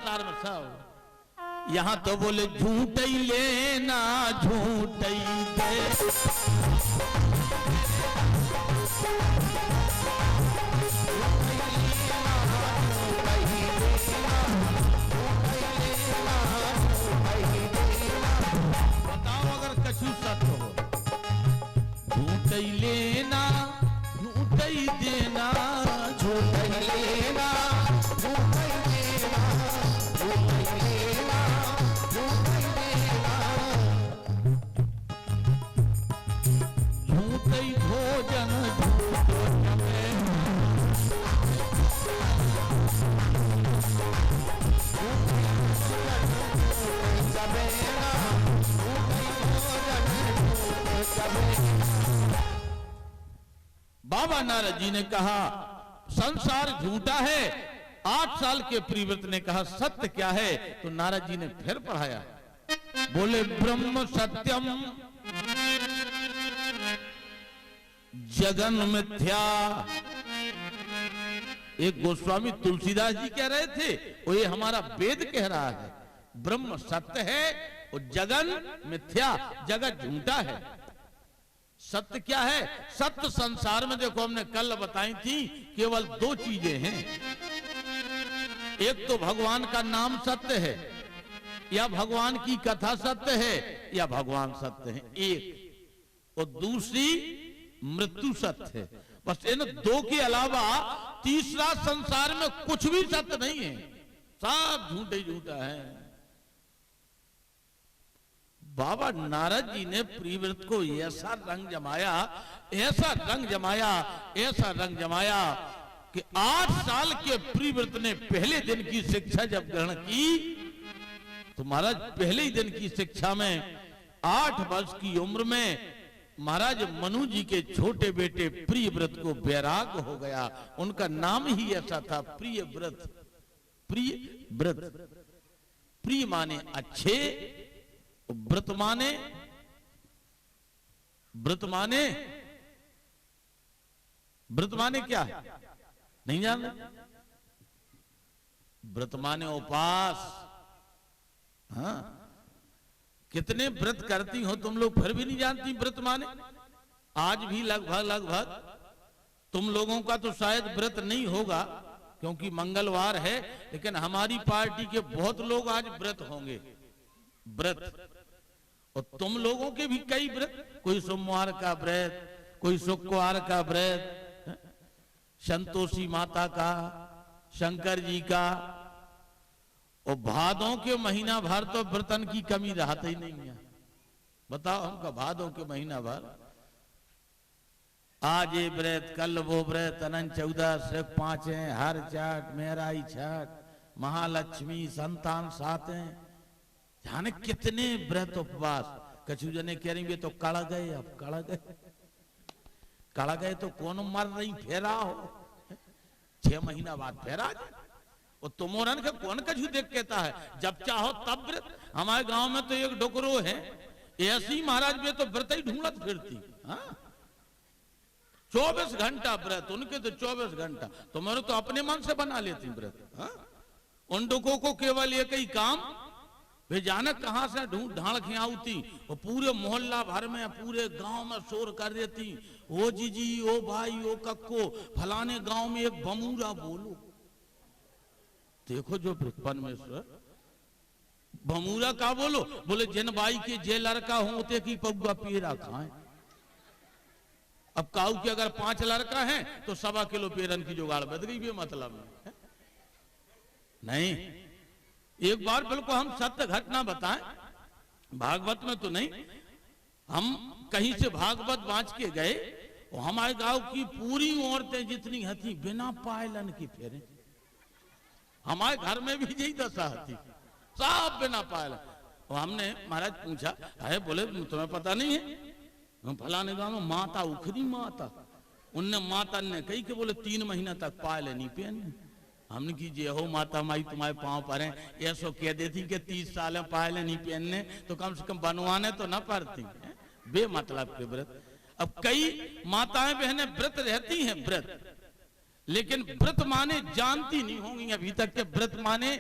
तार में सब। यहाँ तो बोले झूठ ही लेना झूठ ही दे, बताओ अगर कछु सत्य हो। झूठ ही लेना झूठ ही देना, झूठ ही लेना झूठ ही देना, झूठ ही लेना झूठ ही देना, झूठ ही भोजन झूठ जमे, जबेना झूठ ही भोजन झूठ जबेना। बाबा नारद जी ने कहा संसार झूठा है। 8 साल के प्रिव्रत ने कहा सत्य क्या है, तो नारद जी ने फिर पढ़ाया। बोले ब्रह्म सत्यम जगन मिथ्या। एक गोस्वामी तुलसीदास जी कह रहे थे, वो ये हमारा वेद कह रहा है, ब्रह्म सत्य है और जगन मिथ्या, जगत झूठा है। सत्य क्या है? सत्य संसार में देखो हमने कल बताई थी केवल 2 चीजें हैं। एक तो भगवान का नाम सत्य है, या भगवान की कथा सत्य है, या भगवान सत्य है एक, और दूसरी मृत्यु सत्य है। बस इन 2 के अलावा तीसरा संसार में कुछ भी सत्य नहीं है, सब झूठा ही झूठा है। बाबा नारद जी ने प्रिव्रत को ऐसा रंग जमाया, ऐसा रंग जमाया, ऐसा रंग जमाया कि 8 साल के प्रिव्रत ने पहले दिन की शिक्षा जब ग्रहण की, तो महाराज पहले ही दिन की शिक्षा में 8 वर्ष की उम्र में महाराज मनु जी के छोटे बेटे प्रियव्रत को वैराग हो गया। उनका नाम ही ऐसा था, प्रियव्रत। प्रियव्रत, प्रिय माने अच्छे, व्रत माने, व्रत माने, व्रत माने क्या है नहीं जान रहे? व्रत माने उपास। हाँ, कितने व्रत करती हो तुम लोग फिर भी नहीं जानती व्रत माने? आज भी लगभग लगभग तुम लोगों का तो शायद व्रत नहीं होगा क्योंकि मंगलवार है, लेकिन हमारी पार्टी के बहुत लोग आज व्रत होंगे। व्रत, और तुम लोगों के भी कई व्रत, कोई सोमवार का व्रत, कोई शुक्रवार का व्रत, संतोषी माता का, शंकर जी का, और भादों के महीना भर तो व्रतन की कमी रहती ही नहीं है। बताओ हमका भादों के महीना भर, आज ये व्रत, कल वो व्रत, अनंत 14 सिर्फ 5 हैं, हर छठ, मेहराई छठ, महालक्ष्मी, संतान 7 हैं, जाने कितने व्रत उपवास। कछु जने कह रही तो कड़ गए, अब कड़ गए, कड़ गए तो कौन मर रही फेरा हो, 6 महीना बाद फेरा जाए। और तुमोरन के कौन कछु देख कहता है जब चाहो तब व्रत। हमारे गांव में तो एक डोकरो है, ऐसी महाराज में तो व्रत ही ढूंढत फिरती। हाँ, 24 घंटा व्रत, उनके तो 24 घंटा। तुम्हारे तो अपने मन से बना लेती व्रत। हाँ? उन डोकों को केवल एक ही काम, वे जाने कहां से ढूंढ ढाड़ खियाती, वो पूरे मोहल्ला भर में, पूरे गांव में शोर कर देती, ओ जीजी, ओ भाई, ओ कक्को, फलाने गांव में एक बमूरा बोलो। देखो जो परमेश्वर, बमूरा का बोलो? बोले जिन बाई के जे लड़का होते की पौवा पेड़ा खाएं। अब काऊ के अगर 5 लड़का हैं तो 1.25 किलो पेरन की जुगाड़ बद गई भी, मतलब नहीं। एक बार बिल्कुल हम सत्य घटना बताएं, भागवत में तो नहीं, हम कहीं से भागवत बांच के गए, और हमारे गांव की पूरी औरतें जितनी हथी बिना पायलन की फेरे। हमारे घर में भी यही दशा थी, सब बिना पायलन। और हमने महाराज पूछा, अरे बोले तुम्हें पता नहीं है, हम फलाने गांव में माता उखरी माता, उनने माता ने कही कि बोले 3 महीना तक पायल नहीं पहने। हमने की जे हो माता माई तुम्हारे पांव पर हैं, ऐसो कह देती कि 30 साल में पायल नहीं पहनने तो कम से कम बनवाने तो ना पड़ती, बेमतलब के व्रत। अब कई माताएं बहनें व्रत रहती हैं, व्रत, लेकिन व्रत माने जानती नहीं होंगी अभी तक के व्रत माने,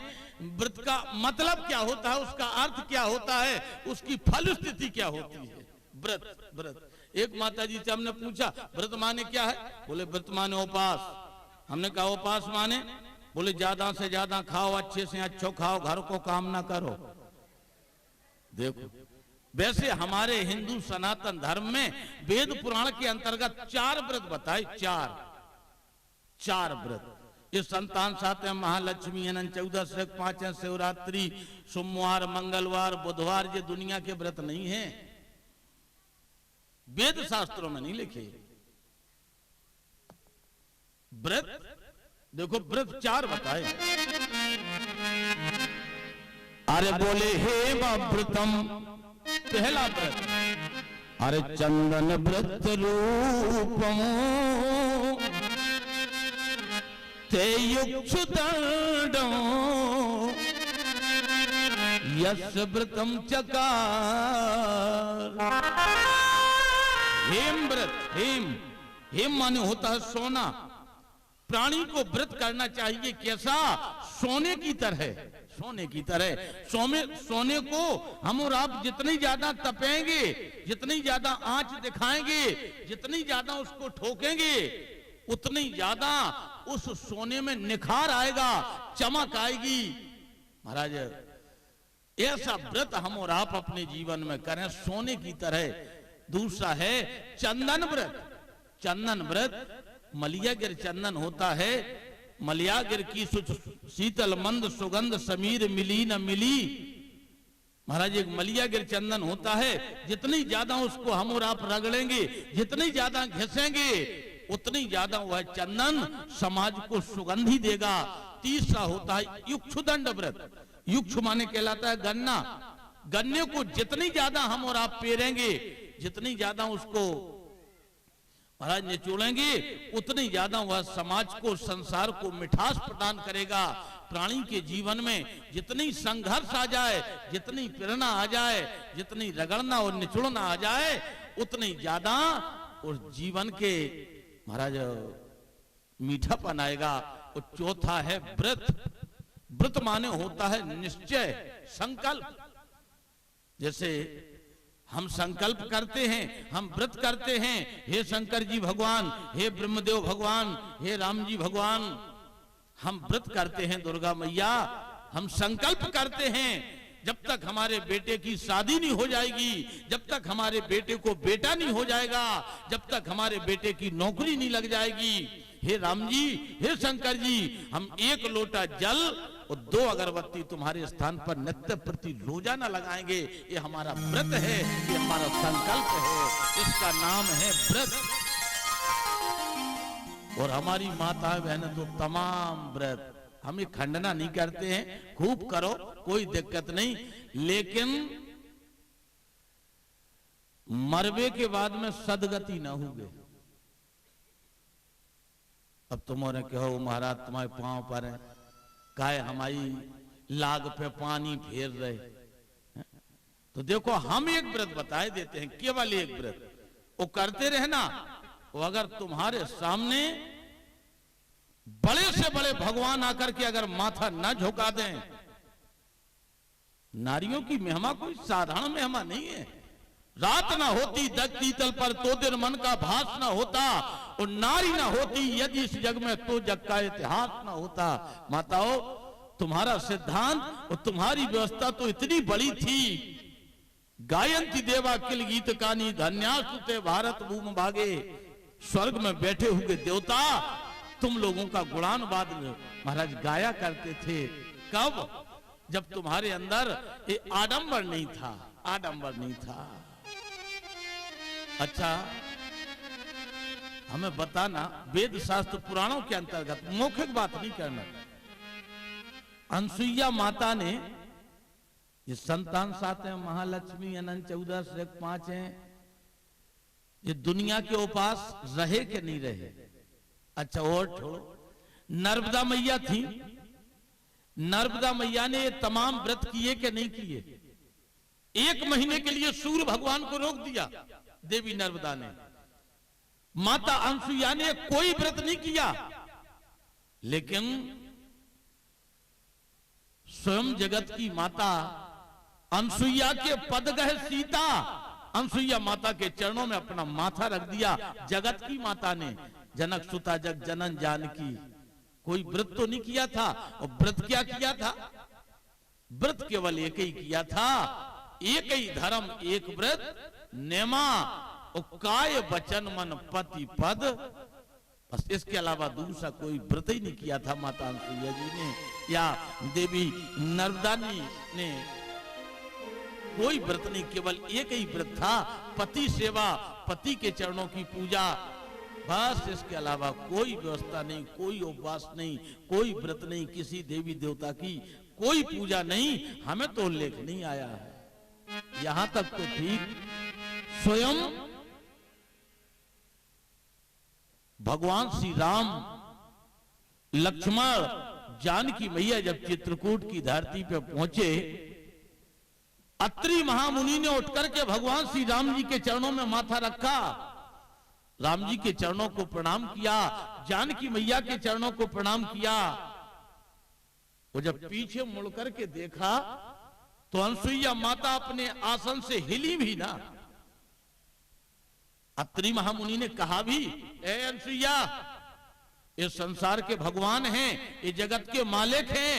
व्रत का मतलब क्या होता है, उसका अर्थ क्या होता है, उसकी फल स्थिति क्या होती है। व्रत व्रत एक माता जी से हमने पूछा व्रत माने क्या है, बोले व्रत माने उपास। हमने कहा उपास माने, बोले ज्यादा से ज्यादा खाओ, अच्छे से अच्छो खाओ, घर को काम ना करो। देखो वैसे हमारे हिंदू सनातन धर्म में वेद पुराण के अंतर्गत 4 व्रत बताए, 4 व्रत। ये संतान सातवें, महालक्ष्मी, अनंत चतुर्दशी, 5 शिवरात्रि, सोमवार, मंगलवार, बुधवार, ये दुनिया के व्रत नहीं है, वेद शास्त्रों में नहीं लिखे व्रत। देखो व्रत 4 बताए। अरे बोले हे व्रतम, पहला व्रत, अरे चंदन व्रत रूपम ते युक्षुदंडम यस्य व्रतम चकार। हेम व्रत, हेम माने होता है सोना। प्राणी को व्रत करना चाहिए कैसा, सोने की तरह, सोने की तरह। सोने को हम और आप जितनी ज्यादा तपेंगे, जितनी ज्यादा आंच दिखाएंगे, जितनी ज्यादा उसको ठोकेंगे, उतनी ज्यादा उस सोने में निखार आएगा, चमक आएगी। महाराज ऐसा व्रत हम और आप अपने जीवन में करें सोने की तरह। दूसरा है चंदन व्रत। चंदन व्रत मलियागिर चंदन होता है, मलियागिर की शीतल मंद सुगंध समीर मिली न मिली। महाराज एक मलियागिर चंदन होता है, जितनी ज्यादा उसको हम और आप रगड़ेंगे, जितनी ज्यादा घिसेंगे, उतनी ज्यादा वह चंदन समाज को सुगंधी देगा। तीसरा होता है युक्षुदंड व्रत। युक्ष माने कहलाता है गन्ना। गन्ने को जितनी ज्यादा हम और आप पेरेंगे, जितनी ज्यादा उसको महाराज निचोड़ेंगे, उतनी ज्यादा वह समाज को, संसार को मिठास प्रदान करेगा। प्राणी के जीवन में जितनी संघर्ष आ जाए, जितनी प्रेरणा आ जाए, जितनी रगड़ना और निचोड़ना आ जाए, उतनी ज्यादा उस जीवन के महाराज मीठापन आएगा। और चौथा है व्रत। व्रत माने होता है निश्चय, संकल्प। जैसे हम संकल्प करते हैं, हम व्रत करते हैं, हे शंकर जी भगवान, हे ब्रह्मदेव भगवान, हे राम जी भगवान, हम व्रत करते हैं। दुर्गा मैया, हम संकल्प करते हैं जब तक हमारे बेटे की शादी नहीं हो जाएगी, जब तक हमारे बेटे को बेटा नहीं हो जाएगा, जब तक हमारे बेटे की नौकरी नहीं लग जाएगी, हे राम जी, हे शंकर जी, हम 1 लोटा जल और 2 अगरबत्ती तुम्हारे स्थान पर नित्य प्रति रोजाना लगाएंगे। ये हमारा व्रत है, ये हमारा संकल्प है, इसका नाम है व्रत। और हमारी माता बहन तो तमाम व्रत, हम खंडना नहीं करते हैं, खूब करो, कोई दिक्कत नहीं, लेकिन मरवे के बाद में सदगति ना होगे। अब तुम्हारे कहो महाराज तुम्हारे पांव पर है, काहे हमारी लाग पे पानी फेर रहे। तो देखो हम एक व्रत बताए देते हैं, केवल एक व्रत, वो करते रहना। वो अगर तुम्हारे सामने बड़े से बड़े भगवान आकर के अगर माथा न झुका दें, नारियों की महिमा कोई साधारण महिमा नहीं है। रात ना होती दग्धि तल पर तो दिन मन का भास ना होता, और नारी ना होती यदि इस जग में तो जग का इतिहास ना होता। माताओं, तुम्हारा सिद्धांत और तुम्हारी व्यवस्था तो इतनी बड़ी थी। गायंती देवा किल गीत कानी धन्यास्तुते भारत भूम भागे। स्वर्ग में बैठे हुए देवता तुम लोगों का गुणानुवाद महाराज गाया करते थे। कब? जब तुम्हारे अंदर ये आडंबर नहीं था, आडंबर नहीं था। अच्छा, हमें बताना, वेद शास्त्र पुराणों के अंतर्गत मौखिक बात नहीं करना। अनसुईया माता ने ये संतान 7 हैं, महालक्ष्मी, अनंत चतुर्दशी, 5 हैं, ये दुनिया के उपास रहे कि नहीं रहे? अच्छा और छोड़ो, नर्मदा मैया थी, नर्मदा मैया ने ये तमाम व्रत किए कि नहीं किए? 1 महीने के लिए सूर्य भगवान को रोक दिया देवी नर्मदा ने। माता अनसुईया ने कोई व्रत नहीं किया, लेकिन स्वयं जगत की माता अनसुईया के पद गह सीता, अनसुईया माता के चरणों में अपना माथा रख दिया। जगत की माता ने जनक सुता जग जनन जानकी, कोई व्रत तो नहीं किया था। और व्रत क्या किया था? व्रत केवल एक ही किया था, एक ही धर्म एक व्रत नेमा काय वचन मन पति पद, बस इसके अलावा दूसरा कोई व्रत ही नहीं किया था माता अनसुईया जी ने या देवी नर्मदा ने। कोई व्रत नहीं, केवल एक ही व्रत था, पति सेवा, पति के चरणों की पूजा, बस इसके अलावा कोई व्यवस्था नहीं, कोई उपवास नहीं, कोई व्रत नहीं, किसी देवी देवता की कोई पूजा नहीं। हमें तो उल्लेख नहीं आया है। यहां तक तो ठीक, स्वयं भगवान श्री राम, लक्ष्मण, जानकी मैया जब चित्रकूट की धरती पे पहुंचे, अत्रि महामुनि ने उठकर के भगवान श्री राम जी के चरणों में माथा रखा, राम जी के चरणों को प्रणाम किया, जानकी मैया के चरणों को प्रणाम किया। वो जब पीछे मुड़कर के देखा तो अनसुईया माता अपने आसन से हिली भी ना। अत्रि महामुनि ने कहा भी, ए अनसुईया, ये संसार के भगवान हैं, ये जगत के मालिक हैं,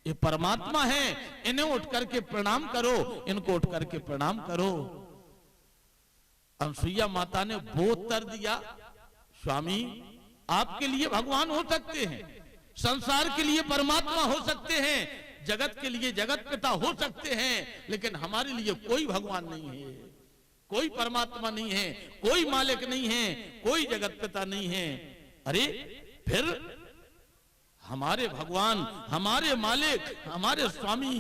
ये परमात्मा हैं, इन्हें उठ करके प्रणाम करो, इनको उठ करके प्रणाम करो। अनसुईया माता ने वो उत्तर दिया, स्वामी आपके लिए भगवान हो सकते हैं, संसार के लिए परमात्मा हो सकते हैं, जगत के लिए जगत पिता हो सकते हैं, लेकिन हमारे लिए कोई भगवान नहीं है, कोई परमात्मा नहीं है, कोई मालिक नहीं है, कोई जगत पिता नहीं है। अरे फिर हमारे भगवान, हमारे मालिक, हमारे स्वामी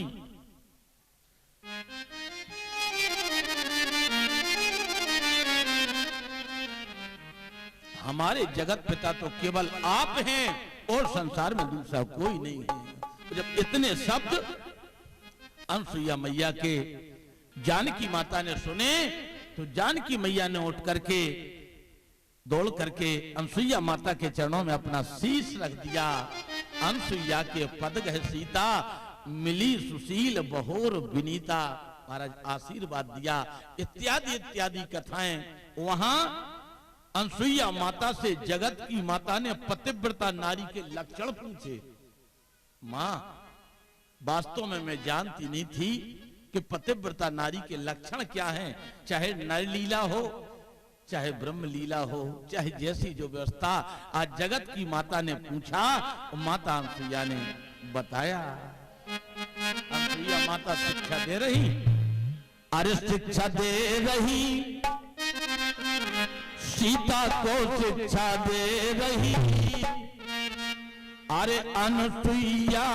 हमारे जगत पिता तो केवल आप हैं और संसार में दूसरा कोई नहीं है। जब इतने शब्द अनसुईया मैया के जानकी माता ने सुने तो जानकी मैया ने उठ करके दौड़ करके अनसुईया माता के चरणों में अपना शीश रख दिया। अनसुईया के पद गह सीता, मिली सुशील बहोर विनीता, महाराज आशीर्वाद दिया, इत्यादि इत्यादि कथाएं। वहां अनसुईया माता से जगत की माता ने पतिव्रता नारी के लक्षण पूछे। मां, वास्तव में मैं जानती नहीं थी कि पतिव्रता नारी के लक्षण क्या हैं, चाहे नर लीला हो, चाहे ब्रह्म लीला हो, चाहे जैसी जो व्यवस्था। आज जगत की माता ने पूछा, माता अनसुईया ने बताया। अनसुईया माता शिक्षा दे रही, अरे शिक्षा दे रही, सीता को शिक्षा दे रही, अरे अनसुईया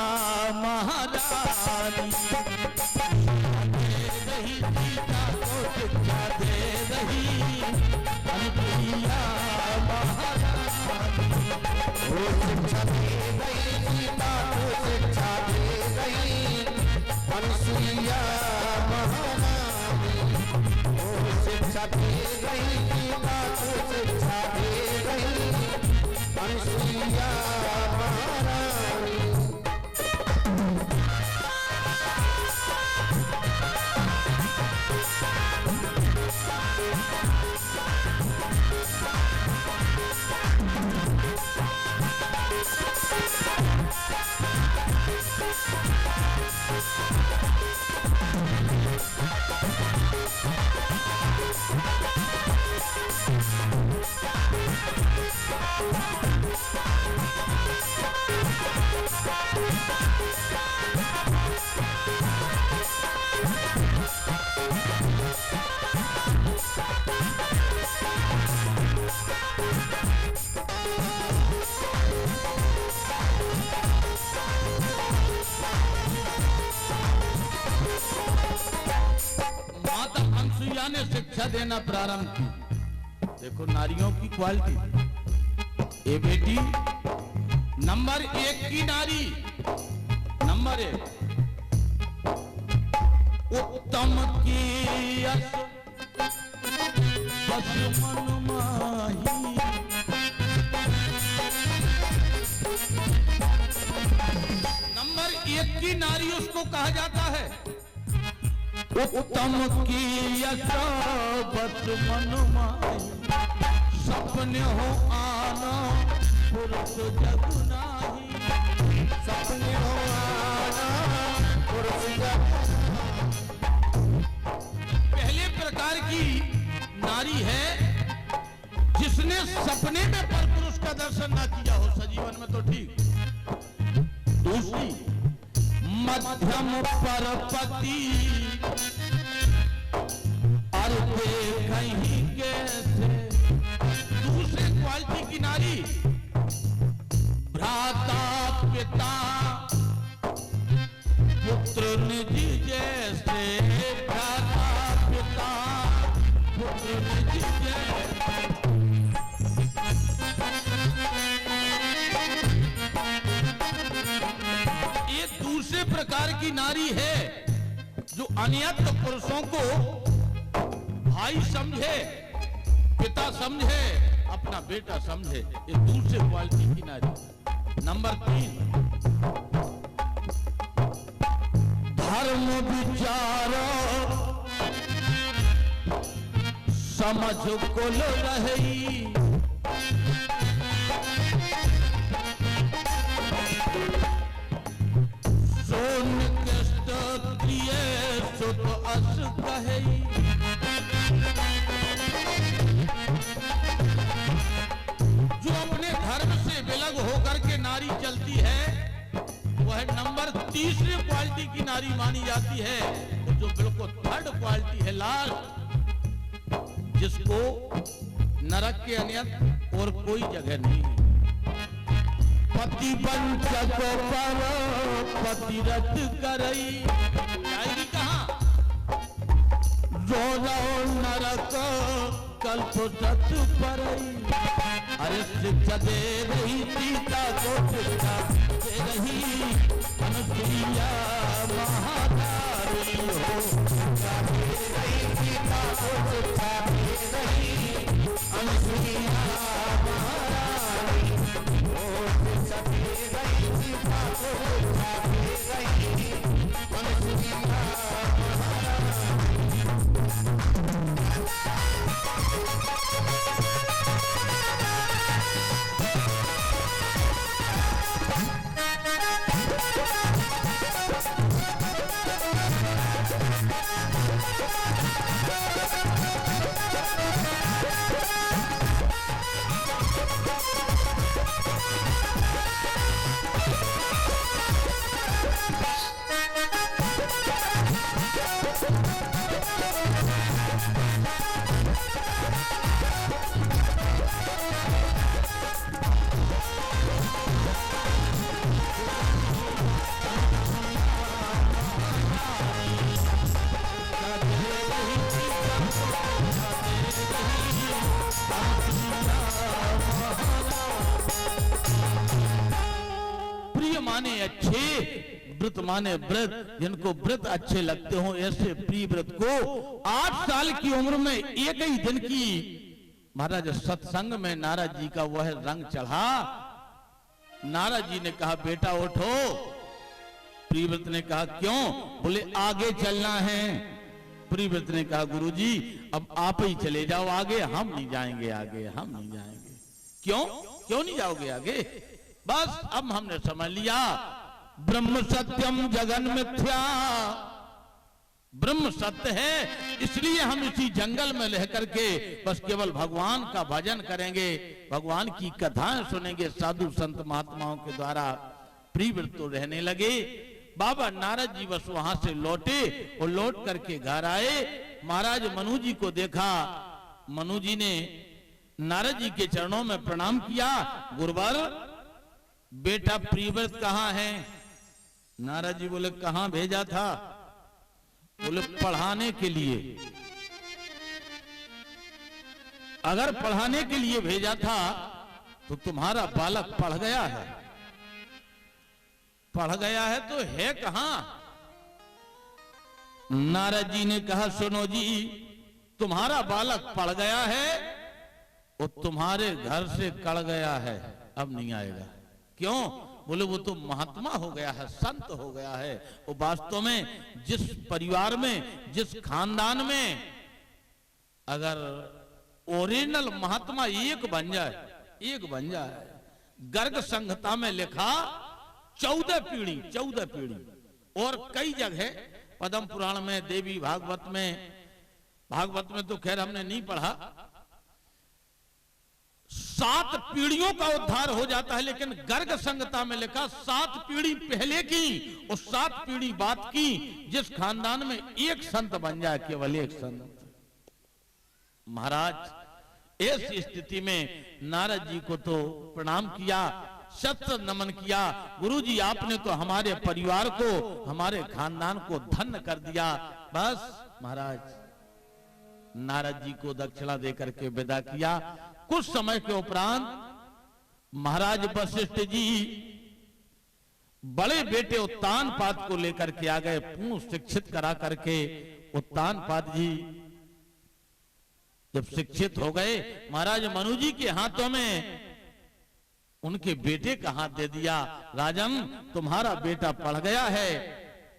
महारानी दे रही, सीता को शिक्षा दे रही, अनसुईया महारानी वो शिक्षा दे रही, सीता को शिक्षा दे रही, अनसुईया महारानी वो शिक्षा दे रही, सीता को शिक्षा दे रही, अनसुईया महारानी। ने शिक्षा देना प्रारंभ की। देखो नारियों की क्वालिटी, ये बेटी नंबर 1 की नारी, नंबर 1 उत्तम की यश बस मन माही, को कहा जाता है उत्तम की यशोबत मन माई, सपने हो आना पुरुष जग नाही, सपने हो आना पुरुष जग। पहले प्रकार की नारी है जिसने सपने में परपुरुष का दर्शन ना किया हो, सजीवन में तो ठीक। दूसरी मध्यम परपति अर्धे कहीं कैसे, दूसरे क्वालिटी की नारी भ्राता पिता पुत्र निज जैसे, भ्राता पिता पुत्र निज जैसे। एक दूसरे प्रकार की नारी है जो अन्यत्र पुरुषों को भाई समझे, पिता समझे, अपना बेटा समझे, ये दूसरे क्वालिटी की नारी। नंबर 3 धर्म विचारो समझ कुल रही, सोन कष्ट प्रिय सुत अस कही, जो अपने धर्म से विलग होकर के नारी चलती है वह नंबर 3 क्वालिटी की नारी मानी जाती है। जो बिल्कुल 3rd क्वालिटी है, लास्ट, जिसको नरक के अन्यत्र और कोई जगह नहीं है। पति वंचक पर पतिरत करई, जाएगी कहां? रो नरक कल्प सत परई। अरे शिक्षा दे रही सीता को, शिक्षा दे रही अनुप्रिया महादारी हो, शिक्षा दे रही सीता को, शिक्षा दे रही अनुप्रिया महारानी हो, शिक्षा दे रही सीता को, शिक्षा दे रही अनुप्रिया माने अच्छे, व्रत माने व्रत, जिनको व्रत अच्छे लगते हो ऐसे प्रिय व्रत को 8 साल की उम्र में एक ही दिन की महाराज सत्संग में नारद जी का वह रंग चढ़ा। नारद जी ने कहा बेटा उठो। प्रियव्रत ने कहा क्यों? बोले आगे चलना है। प्रियव्रत ने कहा गुरुजी अब आप ही चले जाओ आगे, हम नहीं जाएंगे आगे, हम नहीं जाएंगे। क्यों क्यों नहीं जाओगे आगे? बस अब हमने समझ लिया ब्रह्म सत्यम जगन मिथ्या, ब्रह्म सत्य है, इसलिए हम इसी जंगल में रह करके बस केवल भगवान का भजन करेंगे, भगवान की कथाएं सुनेंगे साधु संत महात्माओं के द्वारा। प्रियव्रत तो रहने लगे। बाबा नारद जी बस वहां से लौटे और लौट करके घर आए। महाराज मनु जी को देखा। मनु जी ने नारद जी के चरणों में प्रणाम किया। गुरुवर बेटा प्रियव्रत कहाँ है? नारद जी बोले कहाँ भेजा था? बोले पढ़ाने के लिए। अगर पढ़ाने के लिए भेजा था तो तुम्हारा बालक पढ़ गया है। पढ़ गया है तो है कहां? नारद जी ने कहा सुनो जी, तुम्हारा बालक पढ़ गया है और तुम्हारे घर से कड़ गया है, अब नहीं आएगा। क्यों? बोले वो तो महात्मा हो गया है, संत हो गया है। वो वास्तव में जिस परिवार में, जिस खानदान में अगर ओरिजिनल महात्मा एक बन जाए, गर्ग संहिता में लिखा 14 पीढ़ी और कई जगह पद्म पुराण में, देवी भागवत में तो खैर हमने नहीं पढ़ा, 7 पीढ़ियों का उद्धार हो जाता है। लेकिन गर्ग संहिता में लिखा 7 पीढ़ी पहले की और 7 पीढ़ी बाद की, जिस खानदान में एक संत बन जाए, केवल एक संत। महाराज इस स्थिति में नारद जी को तो प्रणाम किया, शत नमन किया। गुरुजी आपने तो हमारे परिवार को, हमारे खानदान को धन्य कर दिया। बस महाराज नारद जी को दक्षिणा देकर के विदा किया। कुछ समय के उपरांत महाराज वशिष्ठ जी बड़े बेटे उत्तानपाद को लेकर के आ गए, पूर्ण शिक्षित करा करके। उत्तानपाद जी जब शिक्षित हो गए, महाराज मनु जी के हाथों में उनके बेटे का हाथ दे दिया। राजन तुम्हारा बेटा पढ़ गया है।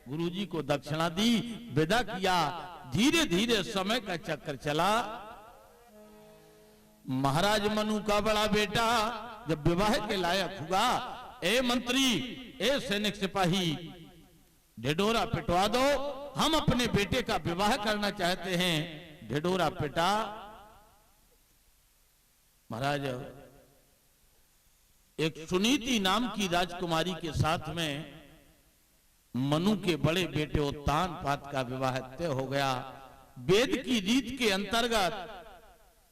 गुरुजी को दक्षिणा दी, विदा किया। धीरे धीरे समय का चक्र चला। महाराज मनु का बड़ा बेटा जब विवाह के लायक हुआ, ए मंत्री, ए सैनिक सिपाही, ढिढोरा पिटवा दो, हम अपने बेटे का विवाह करना चाहते हैं। ढिढोरा पिटा। महाराज एक सुनीति नाम की राजकुमारी के साथ में मनु के बड़े बेटे उत्तानपाद का विवाह तय हो गया। वेद की रीत के अंतर्गत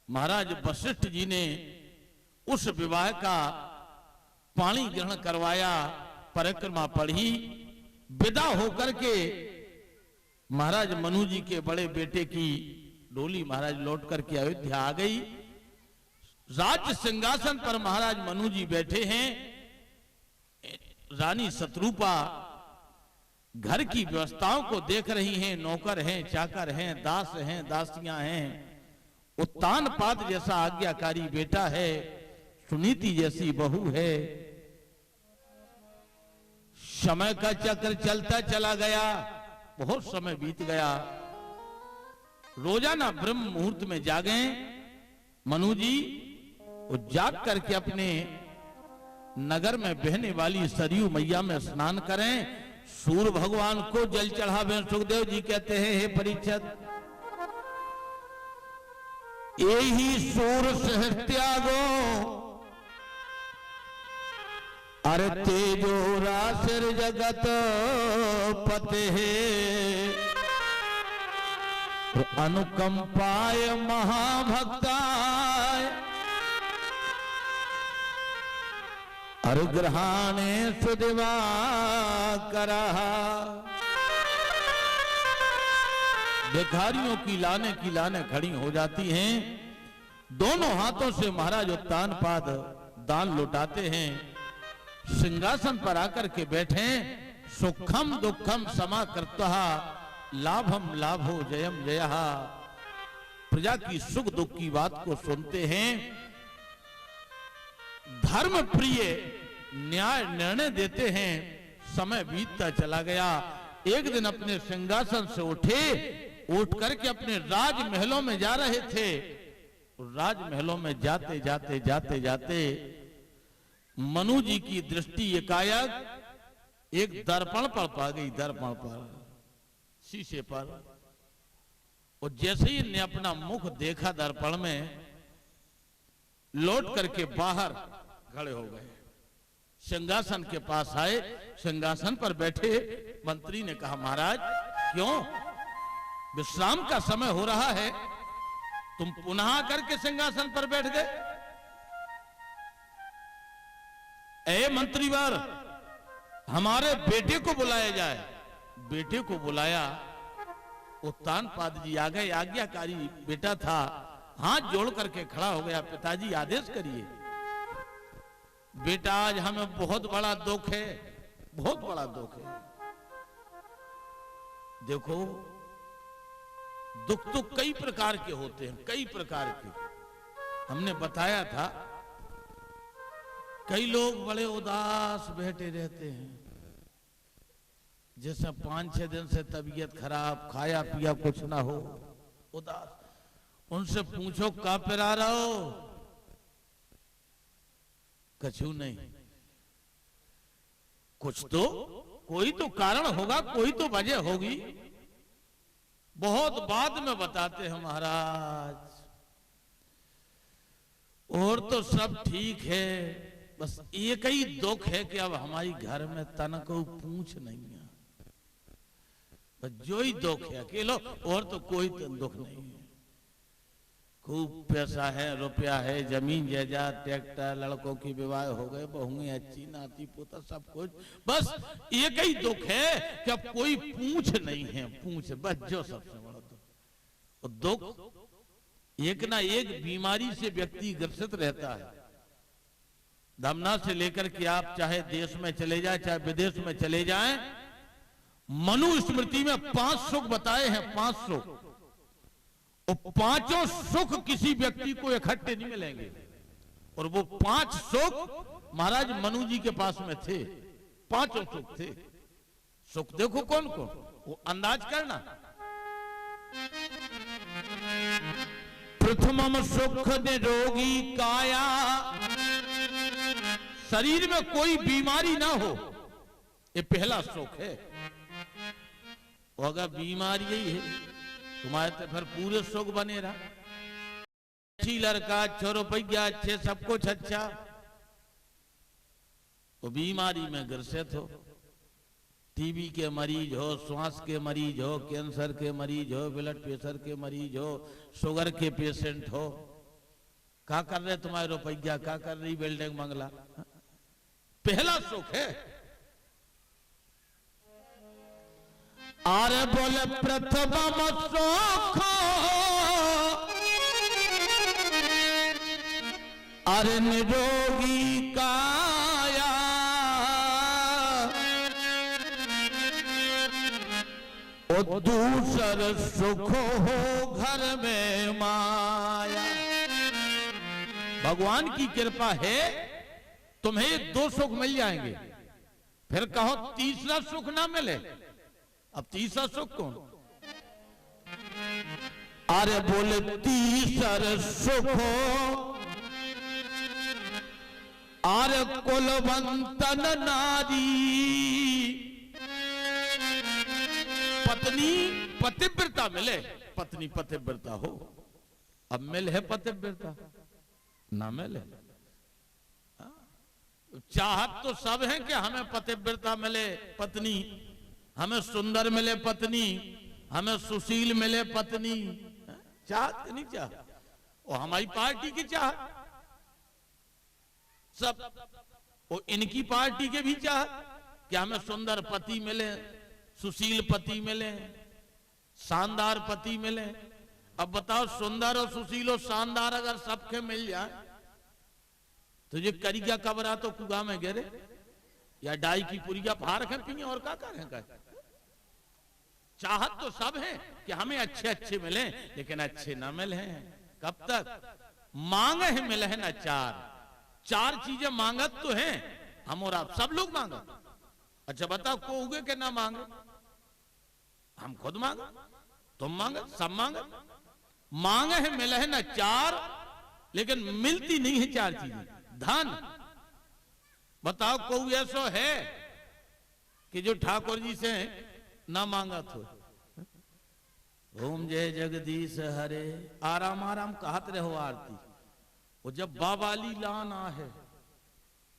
महाराज वशिष्ठ जी ने उस विवाह का पाणी ग्रहण करवाया, परिक्रमा पढ़ी। विदा होकर के महाराज मनु जी के बड़े बेटे की डोली महाराज लौट करके अयोध्या आ गई। राज्य सिंहासन पर महाराज मनु जी बैठे हैं। रानी शत्रुपा घर की व्यवस्थाओं को देख रही हैं। नौकर हैं, चाकर हैं, दास हैं, दासियां हैं। उत्तानपाद जैसा आज्ञाकारी बेटा है, सुनीति जैसी बहू है। समय का चक्र चलता चला गया। बहुत समय बीत गया। रोजाना ब्रह्म मुहूर्त में जागे मनु जी, वो जाग करके अपने नगर में बहने वाली सरयू मैया में स्नान करें, सूर्य भगवान को जल चढ़ावें। सुखदेव जी कहते हैं, हे परीक्षित, यही सूर सह त्यागो, अरे तेजो राशिर जगत पते अनुकंपाय महाभक्ताय अनुग्रहाणे सुदिवा करा। भिखारियों की लाने खड़ी हो जाती हैं। दोनों हाथों से महाराज उत्तानपाद दान लौटाते हैं। सिंहासन पर आकर के बैठे। सुखम दुखम समाकृत्वा लाभम लाभो जयम जयः। प्रजा की सुख दुख की बात को सुनते हैं। धर्म प्रिय न्याय निर्णय देते हैं। समय बीतता चला गया। एक दिन अपने सिंहासन से उठे, उठ करके अपने राजमहलों में जा रहे थे। राजमहलों में जाते जाते जाते जाते मनु जी की दृष्टि एकाएक एक दर्पण पर पा गई। दर्पण पर, शीशे पर। और जैसे ही ने अपना मुख देखा दर्पण में, लौट करके बाहर खड़े हो गए। सिंहासन के पास आए। सिंहासन पर बैठे मंत्री ने कहा, महाराज क्यों, विश्राम का समय हो रहा है, तुम पुनः करके सिंहासन पर बैठ गए। ए मंत्रीवर, हमारे बेटे को बुलाया जाए। बेटे को बुलाया। उत्तानपाद जी आ गए। आज्ञाकारी बेटा था, हाथ जोड़ करके खड़ा हो गया। पिताजी आदेश करिए। बेटा आज हमें बहुत बड़ा दुख है, बहुत बड़ा दुख है। देखो, दुख तो कई प्रकार के होते हैं, कई प्रकार के। हमने बताया था कई लोग बड़े उदास बैठे रहते हैं, जैसे 5-6 दिन से तबीयत खराब, खाया पिया कुछ ना हो, उदास। उनसे पूछो का पिरा रहा हो, कछु नहीं। कुछ तो कोई तो कारण होगा, कोई तो वजह होगी। बहुत बाद में बताते हैं महाराज, और तो सब ठीक है, बस एक ही दुख है कि अब हमारी घर में तन को पूछ नहीं है, बस जो ही दुख है अकेलो, और तो कोई दुख नहीं है। खूब पैसा है, रुपया है, जमीन जायदाद, ट्रैक्टर, लड़कों की विवाह हो गए, बहुएं अच्छी, नाती पोता सब कुछ, बस एक ही दुख है कि अब कोई पूछ नहीं है, पूछ बस, जो सबसे बड़ा दुख। और दुख एक ना एक बीमारी से व्यक्ति ग्रसित रहता है। दमना से लेकर के आप चाहे देश में चले जाए, चाहे विदेश में चले जाएं, मनुस्मृति में 5 सुख बताए हैं, 5 सुख। और 5 सुख किसी व्यक्ति को इकट्ठे नहीं मिलेंगे, और वो 5 सुख महाराज मनु जी के पास में थे। 5 सुख थे। सुख देखो कौन कौन, वो अंदाज करना। प्रथमम सुख निरोगी काया, शरीर में कोई बीमारी ना हो, ये पहला सुख है। और अगर बीमारी यही है तुम्हारे तो फिर पूरे सुख बने रहा, अच्छी लड़का, 6 रुपया अच्छे, सब कुछ अच्छा, तो बीमारी में ग्रसित हो, टीबी के मरीज हो, श्वास के मरीज हो, कैंसर के मरीज हो, ब्लड प्रेशर के मरीज हो, शुगर के पेशेंट हो, क्या कर रहे तुम्हारे रुपया, क्या कर रही बिल्डिंग बंगला, पहला सुख है। अरे बोले प्रथम सुख, अरे निरोगी काया, और दूसर सुख हो घर में माया। भगवान की कृपा है, तुम्हें 2 सुख मिल जाएंगे, फिर कहो तीसरा सुख ना मिले। अब तीसरा सुख कौन? अरे बोले तीसर सुख, अरे कुलवंतन नारी, पत्नी पतिव्रता मिले, पत्नी पतिव्रता हो। अब मिल है पतिव्रता, ना मिले। चाहत तो सब है कि हमें पतिव्रता मिले पत्नी, हमें सुंदर मिले पत्नी, हमें सुशील मिले पत्नी, चाहत नहीं चाह, और हमारी पार्टी की चाहत सब, और इनकी पार्टी के भी चाहत कि हमें सुंदर पति मिले, सुशील पति मिले, शानदार पति मिले। अब बताओ, सुंदर और सुशील और शानदार अगर सबके मिल जाए तो ये करिया कबरा तो कुआ में गिरे, या डाई की पुरिया फाड़ रखे पिए, और क्या करें। चाहत तो सब है कि हमें अच्छे अच्छे मिले, लेकिन अच्छे ना मिले। कब तक मांग है, मिले है ना 4 चीजें मांगत तो हैं, हम और आप सब लोग मांगत। अच्छा बताओ, को उगे के ना मांगे? हम खुद मांगे, तुम मांगे, सब मांगे। मांग है, मिले है ना 4, लेकिन मिलती नहीं है 4 चीजें। धन, बताओ कोई ऐसा है कि जो ठाकुर जी से ना मांगा तो? ओम जय जगदीश हरे, आराम आराम कहत रहो आरती। वो जब बाबाली लाना है,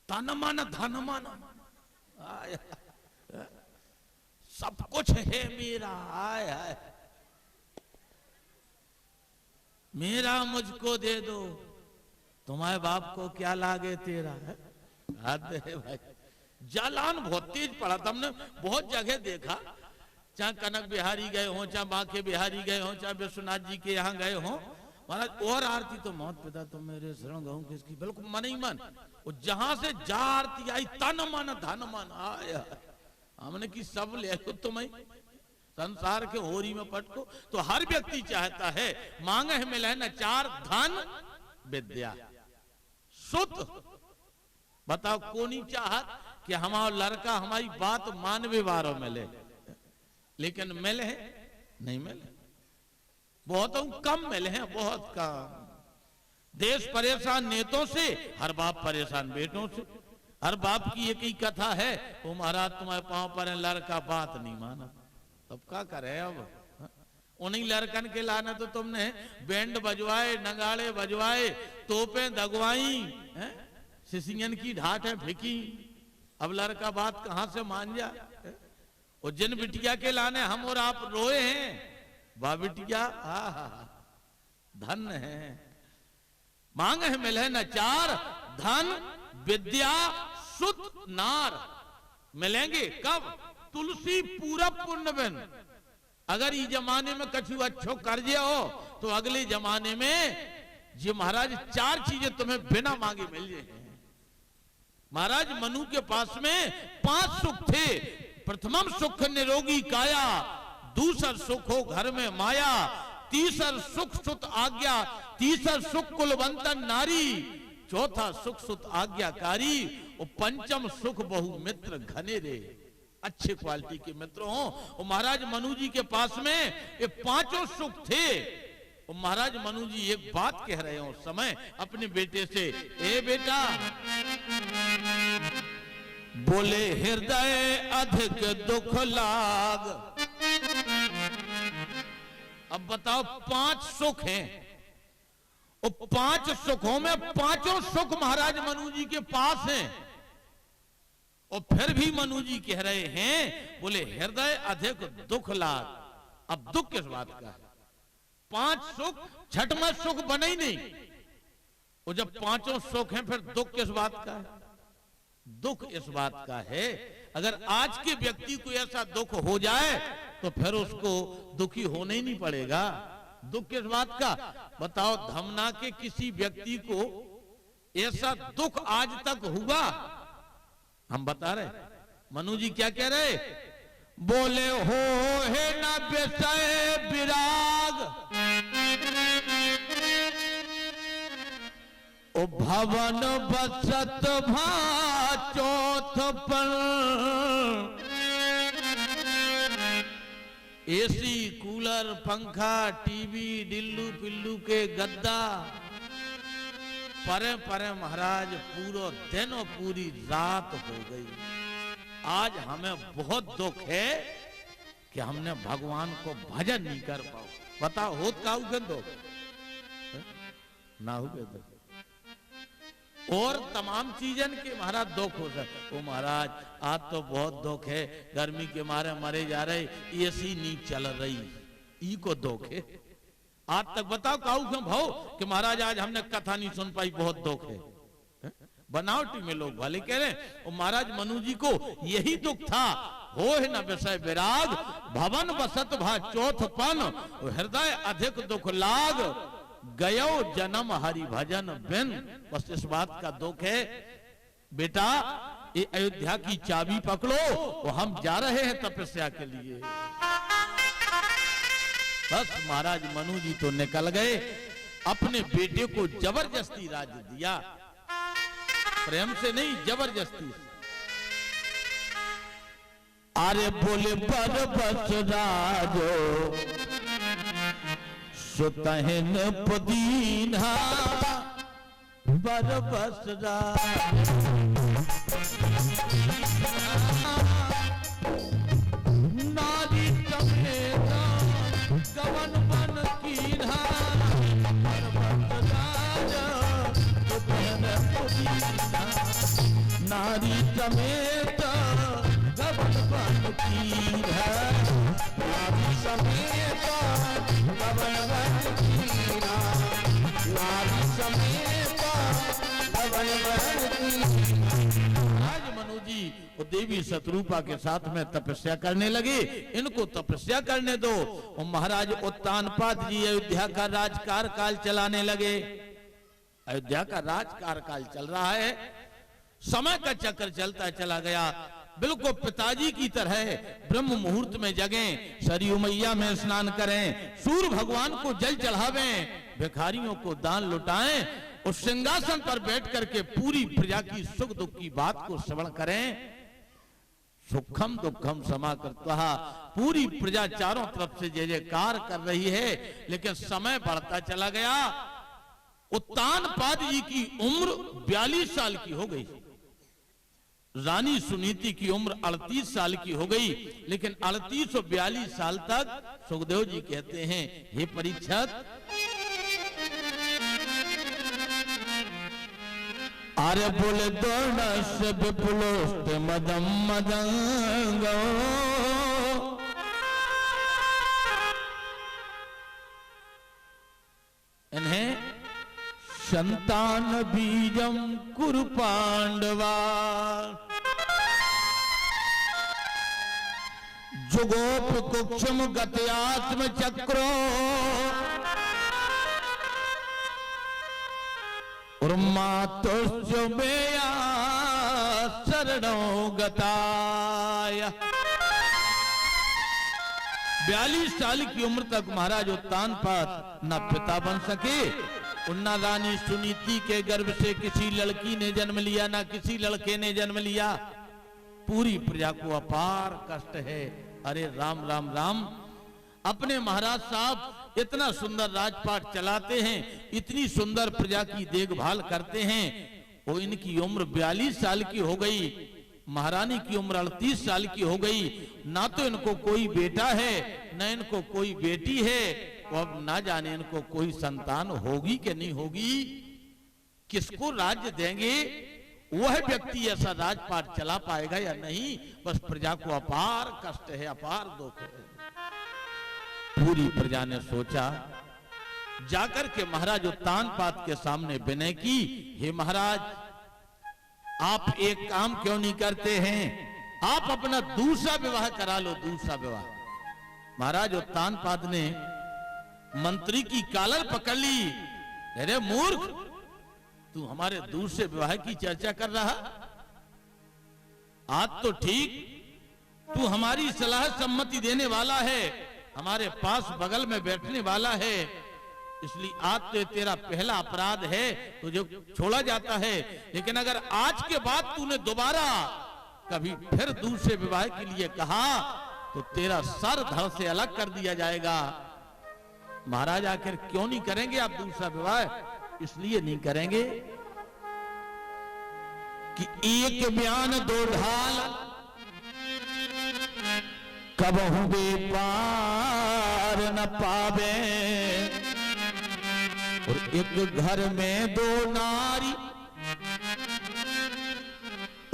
तन मन धन मन, सब कुछ है मेरा, आय आय मेरा मुझको दे दो, तुम्हारे बाप को क्या लागे तेरा। हद है भाई, जालान बहुत तेज पड़ा। तुमने बहुत जगह देखा, चाहे कनक बिहारी गए हो, चाहे बांके बिहारी गए हो, चाहे विश्वनाथ जी के यहाँ गए हो, महाराज और आरती तो मौत पिता तुम मेरे शरण गहूं किसकी, बिल्कुल मन ही मन। और जहां से जा आरती आई, तन मन धन मन, आया हमने की सब ले लो तुम्हें, संसार के होरी में पटको। तो हर व्यक्ति चाहता है, मांगे है मिले न 4, धन विद्या सुत, बताओ कोनी चाहत कि हमारा लड़का हमारी बात मानवे वारो मिले, लेकिन मिले नहीं मिले, बहुत कम मिले हैं, बहुत कम। देश परेशान नेतों से, हर बाप परेशान बेटों से। हर बाप की एक ही कथा है, वो महाराज तुम्हारे पांव पर है, लड़का बात नहीं माना, तब क्या करे। अब उन्हीं लड़कन के लाने तो तुमने बैंड बजवाए, नगाड़े बजवाए, तोपें दगवाई, सिसियन की ढाट है फेंकी, अब लड़का बात कहां से मान जा। और जिन बिटिया के लाने हम और आप रोए हैं, वाह बिटिया धन है, मांग है मिले न चार, धन विद्या सुत नार। मिलेंगे कब? तुलसी पूरा पुण्य बिन। अगर ये जमाने में कछु अच्छो कर हो तो अगले जमाने में जी महाराज चार चीजें तुम्हें बिना मांगे मिल जाए। महाराज मनु के पास में 5 सुख थे। प्रथमम सुख निरोगी काया, दूसर सुख हो घर में माया, तीसर सुख सुत आज्ञा, तीसर सुख कुलवंतन नारी, चौथा सुख सुत आज्ञाकारी, और पंचम सुख बहु मित्र घने रे। अच्छे क्वालिटी के मित्र हो। और महाराज मनु जी के पास में ये 5 सुख थे। और महाराज मनु जी एक बात कह रहे हो उस समय अपने बेटे से, ए बेटा, बोले हृदय अधिक दुख लाग। अब बताओ 5 सुख हैं, और 5 सुखों में 5 सुख महाराज मनु जी के पास हैं, और फिर भी मनु जी कह रहे हैं, बोले हृदय अधिक दुख लाग। अब दुख किस बात का है? 5 सुख, छठवां सुख बने ही नहीं, और जब 5 सुख हैं फिर दुख किस बात का है? दुख इस बात का है, अगर आज के व्यक्ति को ऐसा दुख हो जाए तो फिर उसको दुखी होना ही नहीं पड़ेगा। दुख किस बात का? बताओ, धमना के किसी व्यक्ति को ऐसा दुख आज तक हुआ? हम बता रहे, मनु जी क्या कह रहे, बोले हो है न विषय विराग, ओ भवन बसत भा चौथ पर, एसी कूलर पंखा टीवी डिल्लू पिल्लू के गद्दा, परे परे महाराज पूरा दिन और पूरी रात हो गई। आज हमें बहुत दुख है कि हमने भगवान को भजन नहीं कर पाओ। बताओ होत का दुख ना हो गए, और तमाम चीजन के महाराज दुख हो सकते। ओ महाराज आज तो बहुत दुख है, गर्मी के मारे मरे जा रहे, एसी नहीं चल रही, ई को दुख है। आज तक बताओ काऊ क्यों भाव कि महाराज आज हमने कथा नहीं सुन पाई, बहुत दुख है। बनावटी में लोग भले कह रहे हैं, और महाराज मनु जी को यही दुख था, हो है न विषय विराग, भवन बसत भा चौथपन, हृदय अधिक दुख लाग, गयो जन्म हरि भजन बिन। बस इस बात का दुख है। बेटा, ये अयोध्या की चाबी पकड़ो, वो हम जा रहे हैं तपस्या के लिए। बस महाराज मनु जी तो निकल गए, अपने बेटे को जबरदस्ती राज्य दिया, प्रेम से नहीं जबरदस्ती। अरे बोले बर बस राजो सुतहन पुदीना, बर बस राजो नारी तमेरा गवन बन कीन्हा, बर बस राजो सुतहन पुदीना, नारी समेत गवन बन कीन्हा, नारी समेत गवन बन कीन्हा, नारी समेत गवन बन कीन्हा। आज मनु जी वो देवी शत्रुपा के साथ में तपस्या करने लगे। इनको तपस्या करने दो। और महाराज उत्तानपाद जी अयोध्या का राजकार काल चलाने लगे। अयोध्या का राजकार काल चल रहा है, समय का चक्र चलता चला गया। बिल्कुल पिताजी की तरह ब्रह्म मुहूर्त में जगें, सरयू मैया में स्नान करें, सूर्य भगवान को जल चढ़ावें, भिखारियों को दान लुटाएं, उस सिंहासन पर बैठ करके पूरी प्रजा की सुख दुख की बात को श्रवण करें। सुखम दुखम समाकृतः, पूरी प्रजा चारों तरफ से जय जयकार कर रही है। लेकिन समय बढ़ता चला गया। उत्तानपाद जी की उम्र 42 साल की हो गई। रानी सुनीति की उम्र 38 साल की हो गई। लेकिन 38 और 42 साल तक सुखदेव जी कहते हैं, हे परीक्षित, अरे बोले दोनस विपुलोष्ट मदम मदंगो, इन्हें संतान बीजम कुरु पांडवा, जुगोप कुक्षम गत्यात्म चक्रो, उर्मातुश्च मेया शरणो गताय। 42 साल की उम्र तक महाराज उत्तानपाद न पिता बन सके, उन्ना रानी सुनीति के गर्भ से किसी लड़की ने जन्म लिया, ना किसी लड़के ने जन्म लिया। पूरी प्रजा को अपार कष्ट है। अरे राम राम राम, अपने महाराज साहब इतना सुंदर राजपाट चलाते हैं, इतनी सुंदर प्रजा की देखभाल करते हैं, वो इनकी उम्र 42 साल की हो गई, महारानी की उम्र 38 साल की हो गई। ना तो इनको कोई बेटा है, न इनको कोई बेटी है। वो अब ना जाने इनको कोई संतान होगी कि नहीं होगी, किसको राज्य देंगे, वह व्यक्ति ऐसा राजपाट चला पाएगा या नहीं। बस प्रजा को अपार कष्ट है, अपार दुख है। पूरी प्रजा ने सोचा, जाकर के महाराज उत्तानपाद के सामने विनय की, हे महाराज, आप एक काम क्यों नहीं करते हैं, आप अपना दूसरा विवाह करा लो, दूसरा विवाह। महाराज उत्तानपाद ने मंत्री की कालर पकड़ ली। अरे मूर्ख, तू हमारे दूसरे विवाह की चर्चा कर रहा? आज तो ठीक, तू हमारी सलाह सम्मति देने वाला है, हमारे पास बगल में बैठने वाला है, इसलिए आज तो तेरा पहला अपराध है, तुझे छोड़ा जाता है। लेकिन अगर आज के बाद तूने दोबारा कभी फिर दूसरे विवाह के लिए कहा तो तेरा सर धड़ से अलग कर दिया जाएगा। महाराज आखिर क्यों नहीं करेंगे आप दूसरा विवाह? इसलिए नहीं करेंगे कि एक बयान दो ढाल कब होंगे पार न पावे, और एक घर में दो नारी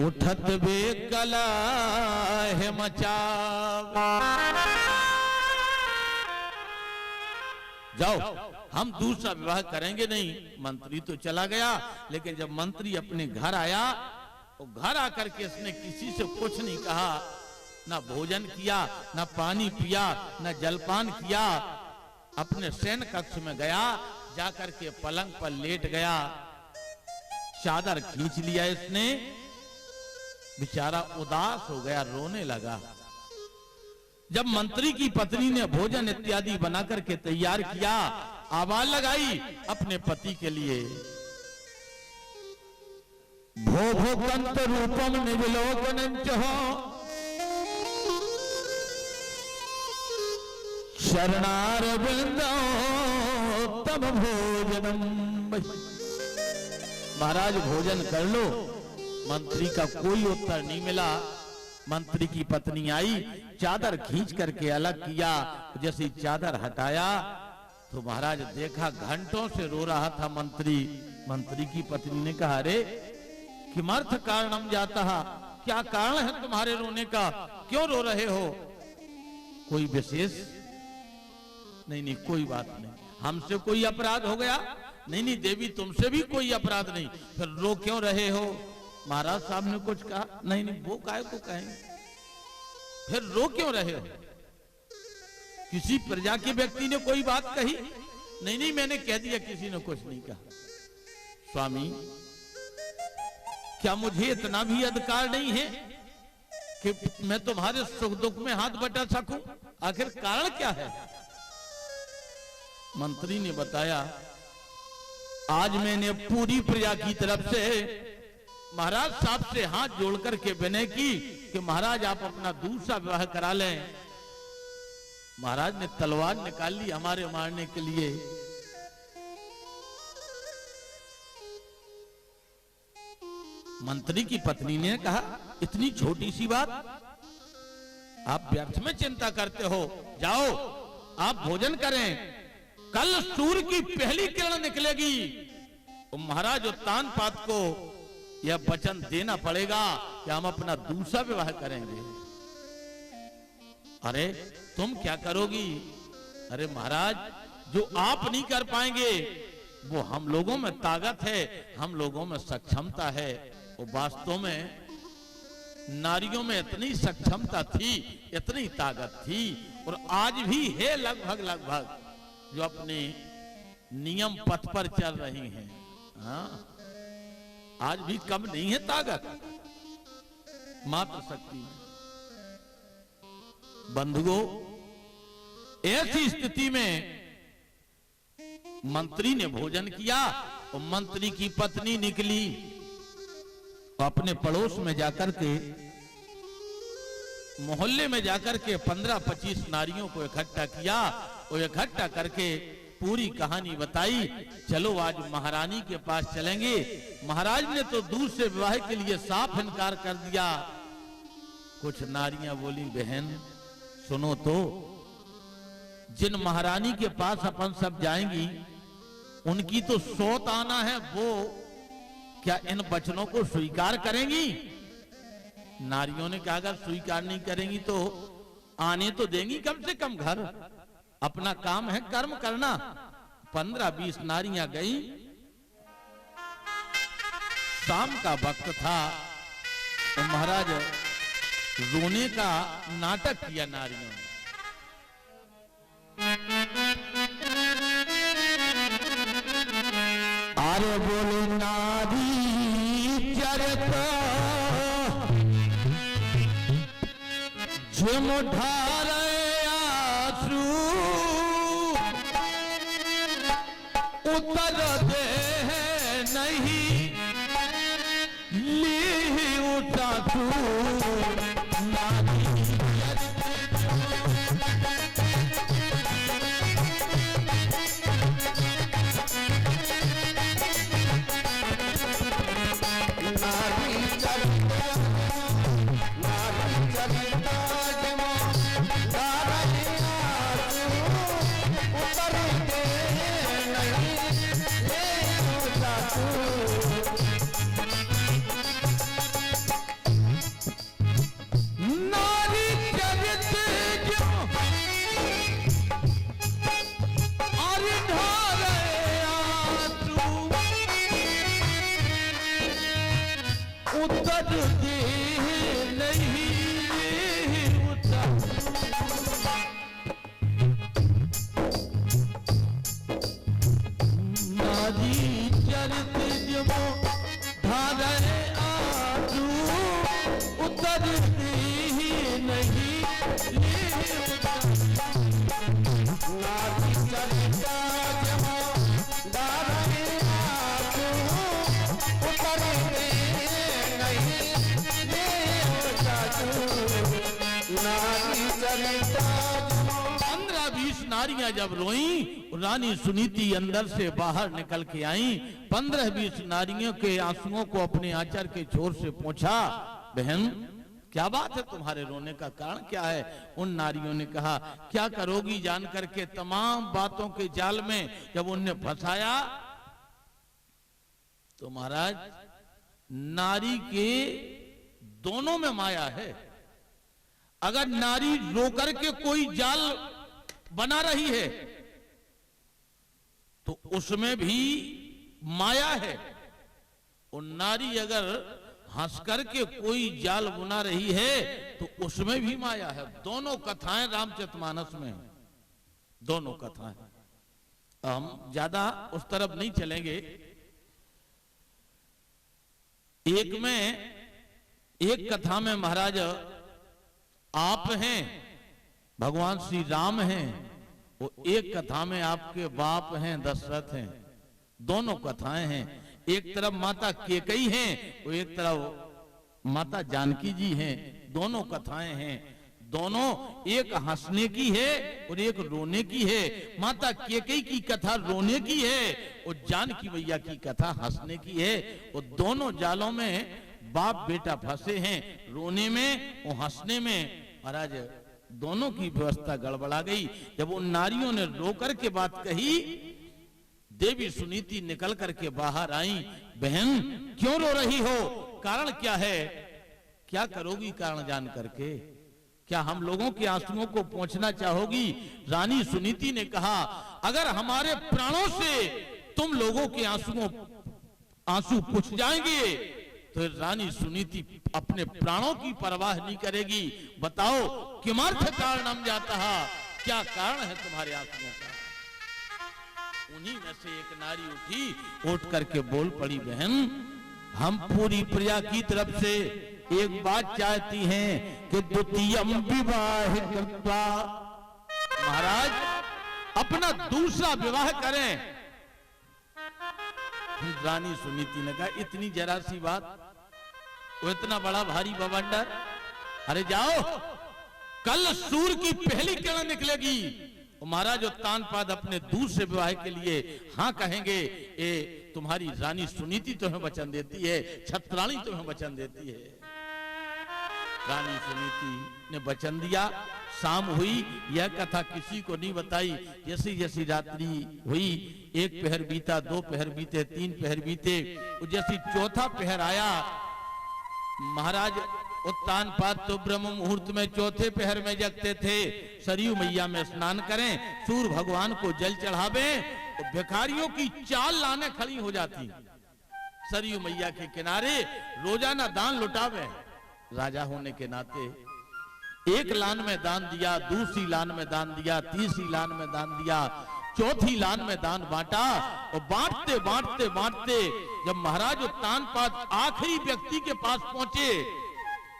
उठत बे कला है मचावा। जाओ, हम दूसरा विवाह करेंगे नहीं। मंत्री तो चला गया, लेकिन जब मंत्री अपने घर आया तो घर आकर के इसने किसी से कुछ नहीं कहा, ना भोजन किया, ना पानी पिया, ना जलपान किया। अपने शयन कक्ष में गया, जाकर के पलंग पर लेट गया, चादर खींच लिया इसने, बेचारा उदास हो गया, रोने लगा। जब मंत्री की पत्नी ने भोजन इत्यादि बनाकर के तैयार किया, आवाज लगाई अपने पति के लिए, भो भो कंत रूपम निविलोकनंच हो, शरणार बिंदो तब भोजनम। महाराज भोजन कर लो। मंत्री का कोई उत्तर नहीं मिला। मंत्री की पत्नी आई, चादर खींच करके अलग किया। जैसे चादर हटाया तो महाराज देखा घंटों से रो रहा था मंत्री। मंत्री की पत्नी ने कहा, अरे किमर्थ कारणम जाता, क्या कारण है तुम्हारे रोने का, क्यों रो रहे हो? कोई विशेष? नहीं नहीं, कोई बात नहीं, हमसे कोई अपराध हो गया? नहीं नहीं देवी, तुमसे भी कोई अपराध नहीं। फिर रो क्यों रहे हो? महाराज साहब ने कुछ कहा? नहीं नहीं, वो काहे को कहेंगे। फिर रो क्यों रहे हो? किसी प्रजा के व्यक्ति ने कोई बात कही? नहीं नहीं, मैंने कह दिया, किसी ने कुछ नहीं कहा। स्वामी, क्या मुझे इतना भी अधिकार नहीं है कि मैं तुम्हारे सुख दुख में हाथ बटा सकूं? आखिर कारण क्या है? मंत्री ने बताया, आज मैंने पूरी प्रजा की तरफ से महाराज साहब से हाथ जोड़ करके विनय की कि महाराज आप अपना दूसरा विवाह करा लें। महाराज ने तलवार निकाल ली हमारे मारने के लिए। मंत्री की पत्नी ने कहा इतनी छोटी सी बात आप व्यर्थ में चिंता करते हो, जाओ आप भोजन करें, कल सूर्य की पहली किरण निकलेगी तो महाराज उत्तान पात को यह वचन देना पड़ेगा कि हम अपना दूसरा विवाह करेंगे। अरे तुम क्या करोगी? अरे महाराज जो आप नहीं कर पाएंगे वो हम लोगों में ताकत है, हम लोगों में सक्षमता है। वो वास्तव में नारियों में इतनी सक्षमता थी, इतनी ताकत थी और आज भी है लगभग जो अपने नियम पथ पर चल रही हैं। हाँ, आज भी कम नहीं है ताकत, मात्र शक्ति में। बंधुओं, ऐसी स्थिति में मंत्री ने भोजन किया और मंत्री की पत्नी निकली अपने पड़ोस में जाकर के, मोहल्ले में जाकर के 15-25 नारियों को इकट्ठा किया और इकट्ठा करके पूरी कहानी बताई। चलो आज महारानी के पास चलेंगे। महाराज ने तो दूसरे विवाह के लिए साफ इनकार कर दिया। कुछ नारियां बोली बहन सुनो तो, जिन महारानी के पास अपन सब जाएंगी उनकी तो सौत आना है, वो क्या इन वचनों को स्वीकार करेंगी? नारियों ने कहा अगर स्वीकार नहीं करेंगी तो आने तो देंगी कम से कम घर, अपना काम है कर्म करना। 15-20 नारियां गई। शाम का वक्त था तो महाराज रोने का नाटक किया नारियों ने। अरे बोले नारी चरित झुम ढारे आंसू उतर दे नहीं ली उठा तू नारी जब रोई, रानी सुनीति अंदर से बाहर निकल के आई। 15-20 नारियों के आंसुओं को अपने आंचल के छोर से पूछा, बहन क्या बात है, तुम्हारे रोने का कारण क्या है? उन नारियों ने कहा क्या करोगी जान करके तमाम बातों के जाल में जब उनने फंसाया तो महाराज नारी के दोनों में माया है। अगर नारी रो करके कोई जाल बना रही है तो उसमें भी माया है, और नारी अगर हंस करके कोई जाल बुना रही है तो उसमें भी माया है। दोनों कथाएं रामचरितमानस में, दोनों कथाएं। हम ज्यादा उस तरफ नहीं चलेंगे। एक कथा में महाराज आप हैं, भगवान श्री राम हैं, वो एक कथा में आपके बाप हैं दशरथ हैं। दोनों कथाएं हैं। एक तरफ माता केकई हैं और एक तरफ माता जानकी जी हैं। दोनों कथाएं हैं, दोनों एक हंसने की है और एक रोने की है। माता केकई की कथा रोने की है और जानकी मैया की कथा हंसने की है। और दोनों जालों में बाप बेटा फंसे हैं, रोने में और हंसने में। महाराज दोनों की व्यवस्था गड़बड़ा गई। जब उन नारियों ने रो कर के बात कही, देवी सुनीति निकल करके बाहर आई। बहन क्यों रो रही हो, कारण क्या है? क्या करोगी कारण जान करके? क्या हम लोगों के आंसुओं को पोंछना चाहोगी? रानी सुनीति ने कहा, अगर हमारे प्राणों से तुम लोगों के आंसू पूछ जाएंगे तो रानी सुनीति अपने प्राणों की परवाह नहीं करेगी। बताओ किमर्थ कारणम जाता है, क्या कारण है तुम्हारे आंसुओं का? उन्हीं में से एक नारी उठी, उठ करके बोल पड़ी, बहन हम पूरी प्रजा की तरफ से एक बात चाहती हैं कि द्वितीयम विवाह कृत्वा, महाराज अपना दूसरा विवाह करें। रानी सुनीति ने कहा, इतनी जरा सी बात, वो इतना बड़ा भारी बवंडर? अरे जाओ, कल सूर्य की पहली किरण निकलेगी। महाराज तानपाद अपने दूसरे विवाह के लिए हाँ कहेंगे। ये तुम्हारी रानी सुनीति तुम्हें वचन देती है, छत्राणी तुम्हें वचन देती है। रानी सुनीति ने वचन दिया। शाम हुई, यह कथा किसी को नहीं बताई। जैसी जैसी रात्रि हुई, एक पहर बीता, दो पहर बीते, तीन पहर बीते, जैसी चौथा पहर आया, महाराज उत्तानपाद तो ब्रह्म मुहूर्त में चौथे पहर में जगते थे। सरयू मैया में स्नान करें, सूर्य भगवान को जल चढ़ावे, तो भिखारियों की चाल लाने खड़ी हो जाती। सरयू मैया के किनारे रोजाना दान लुटावे। राजा होने के नाते एक लान में दान दिया, दूसरी लान में दान दिया, तीसरी लान में दान दिया, चौथी लान में दान बांटा। और बांटते बांटते बांटते जब महाराज उत्तानपाद आखिरी व्यक्ति के पास पहुंचे,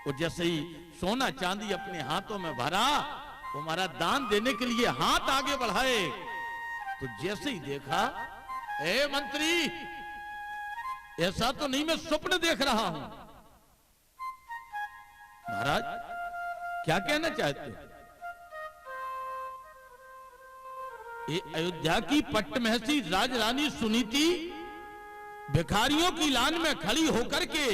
वो जैसे ही सोना चांदी अपने हाथों में भरा, वो हमारा दान देने के लिए हाथ आगे बढ़ाए, तो जैसे ही देखा, ए मंत्री, ऐसा तो नहीं मैं स्वप्न देख रहा हूं। महाराज क्या कहना चाहते हो? ये अयोध्या की पट्टमहसी राजरानी सुनीति भिखारियों की लान में खड़ी होकर के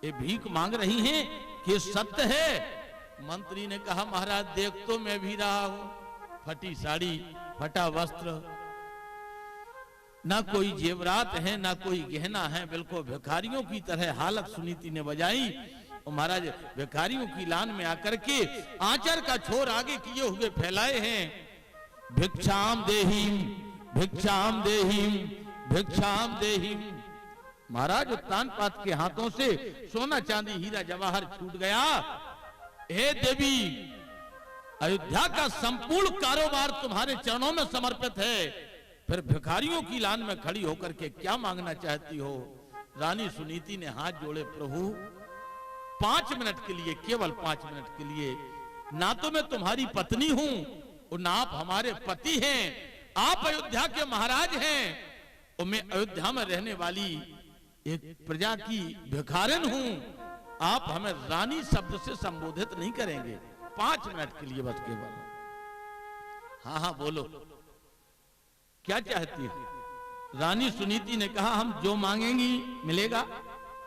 ये भीख मांग रही हैं कि सत्य है? मंत्री ने कहा, महाराज देख तो मैं भी रहा हूं, फटी साड़ी, फटा वस्त्र, ना कोई जेवरात है, ना कोई गहना है, बिल्कुल भिखारियों की तरह हालत सुनीति ने बजाई। और महाराज भिखारियों की लान में आकर के आंचर का छोर आगे किए हुए फैलाए हैं। भिक्षाम देहिम, भिक्षाम देहिम, भिक्षाम देहिम। महाराज उत्तानपाद के हाथों से सोना चांदी हीरा जवाहर छूट गया। हे देवी, अयोध्या का संपूर्ण कारोबार तुम्हारे चरणों में समर्पित है, फिर भिखारियों की लान में खड़ी होकर के क्या मांगना चाहती हो? रानी सुनीति ने हाथ जोड़े, प्रभु 5 मिनट के लिए, केवल 5 मिनट के लिए, ना तो मैं तुम्हारी पत्नी हूं और ना आप हमारे पति हैं, आप अयोध्या के महाराज हैं और मैं अयोध्या में रहने वाली एक प्रजा की भिखारिन हूं। आप हमें रानी शब्द से संबोधित नहीं करेंगे। 5 मिनट के लिए बस केवल। हाँ हाँ बोलो, क्या चाहती है? रानी सुनीति ने कहा, हम जो मांगेंगी मिलेगा।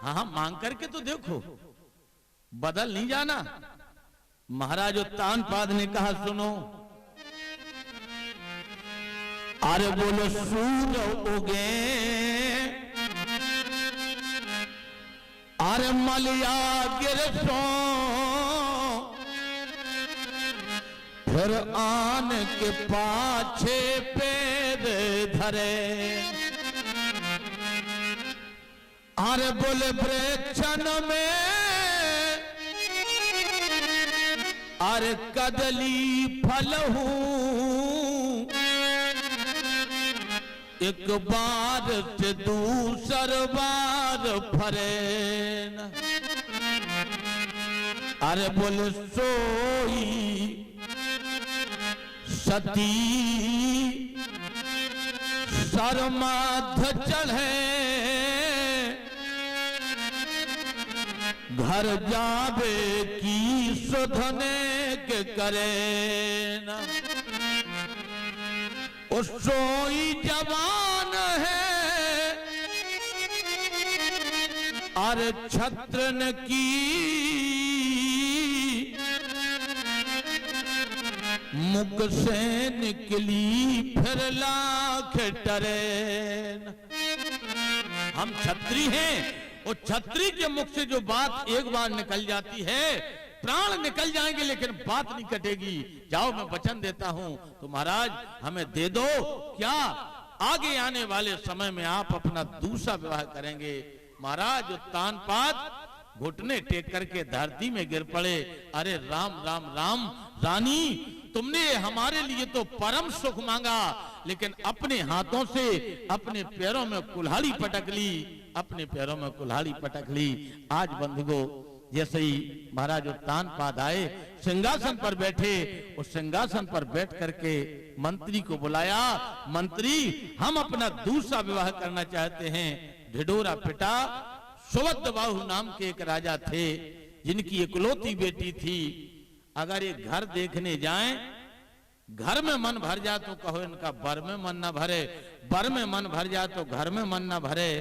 हाँ हाँ मांग करके तो देखो, बदल नहीं जाना। महाराज उत्तानपाद ने कहा, सुनो, अरे बोलो सूर्य उगे, अरे मलिया गिरसो, फिर आन के पाछे पैर धरे, अरे बोले वृक्षन में अरे कदली फल हूं, एक बार से दूसर बार फरे न। अरे बोले सोई सती सरमाध चढ़े घर जावे की सुधने के करे न, ओ सोई जवान है और छत्रन की मुख से निकली फिर लाख टरेन। हम छत्री हैं, और छत्री के मुख से जो बात एक बार निकल जाती है, प्राण निकल जाएंगे लेकिन बात नहीं कटेगी। जाओ मैं वचन देता हूं तो महाराज हमें दे दो, क्या आगे आने वाले समय में आप अपना दूसरा विवाह करेंगे। महाराज तानपाद घुटने टेक करके धरती में गिर पड़े। अरे राम राम राम, रानी तुमने हमारे लिए तो परम सुख मांगा, लेकिन अपने हाथों से अपने पैरों में कुल्हाड़ी पटक ली, अपने पैरों में कुल्हाड़ी पटक ली। आज बंधुओं, जैसे ही महाराज तानपाद आए, सिंहासन पर बैठे, उस सिंहासन पर बैठ करके मंत्री को बुलाया। मंत्री, हम अपना दूसरा विवाह करना चाहते हैं। ढिढोरा पिता सुभद्रबाहु नाम के एक राजा थे, जिनकी इकलौती बेटी थी। अगर ये घर देखने जाएं, घर में मन भर जाए तो कहो इनका बर में मन न भरे, बर में मन भर जाए तो घर में मन न भरे।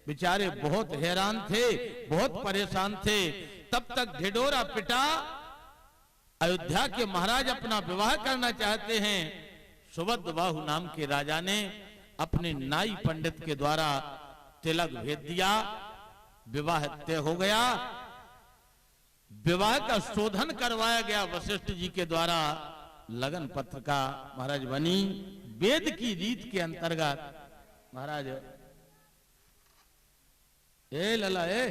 बेचारे बहुत हैरान थे, बहुत परेशान थे। तब तक ढिढोरा पिता अयोध्या के महाराज अपना विवाह करना चाहते हैं। सुभद्रबाहु नाम के राजा ने अपने नाई पंडित के द्वारा तिलक भेज दिया, विवाह तय हो गया। विवाह का शोधन करवाया गया वशिष्ठ जी के द्वारा। लगन पत्र का महाराज बनी वेद की रीत के अंतर्गत। महाराज ए लला ए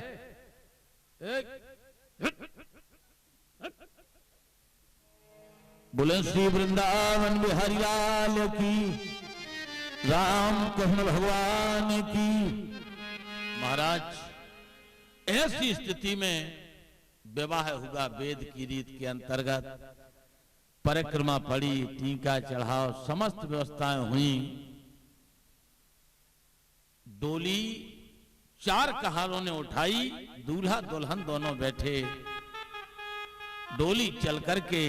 बोले श्री वृंदावन बिहारी लाल की, राम कृष्ण भगवान की। महाराज ऐसी स्थिति में विवाह हुआ वेद की रीत के अंतर्गत। परिक्रमा पड़ी, टीका चढ़ाओ, समस्त व्यवस्थाएं हुई। डोली 4 कहारों ने उठाई, दूल्हा दुल्हन दोनों बैठे। डोली चल करके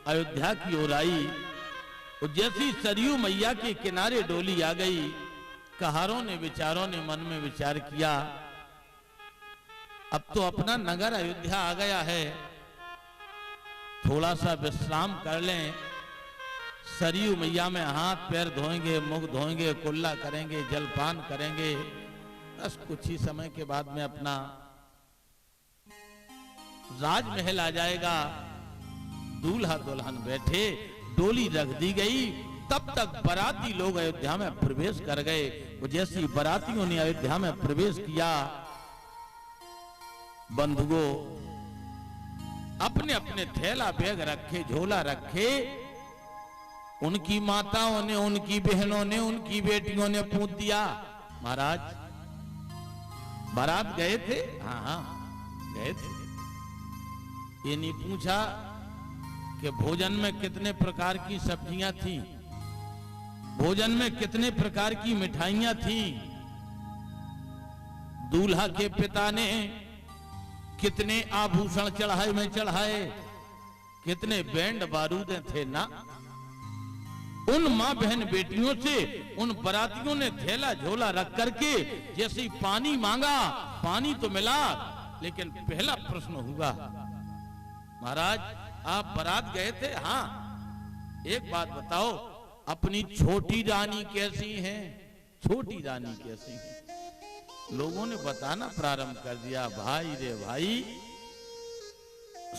अयोध्या की ओर आई, और जैसी सरयू मैया के किनारे डोली आ गई, कहारों ने विचारों ने मन में विचार किया, अब तो अपना नगर अयोध्या आ गया है, थोड़ा सा विश्राम कर लें। सरयू मैया में हाथ पैर धोएंगे, मुख धोएंगे, कुल्ला करेंगे, जलपान करेंगे। बस कुछ ही समय के बाद में अपना राजमहल आ जाएगा। दूल्हा दुल्हन बैठे, डोली रख दी गई। तब तक बाराती लोग अयोध्या में प्रवेश कर गए। वो जैसी बारातियों ने अयोध्या में प्रवेश किया, बंधुओं अपने अपने थैला बैग रखे, झोला रखे। उनकी माताओं ने, उनकी बहनों ने, उनकी बेटियों ने पूछ दिया। महाराज बारात गए थे? हाँ हाँ गए थे। ये नहीं पूछा कि भोजन में कितने प्रकार की सब्जियां थी, भोजन में कितने प्रकार की मिठाइयां थी, दूल्हा के पिता ने कितने आभूषण चढ़ाए में चढ़ाए, कितने बैंड बारूद थे ना। उन माँ बहन बेटियों से उन बरातियों ने थैला झोला रख करके जैसे पानी मांगा, पानी तो मिला, लेकिन पहला प्रश्न हुआ, महाराज आप बारात गए थे? हाँ। एक बात बताओ, अपनी छोटी रानी कैसी है? छोटी रानी कैसी है? लोगों ने बताना प्रारंभ कर दिया। भाई रे भाई,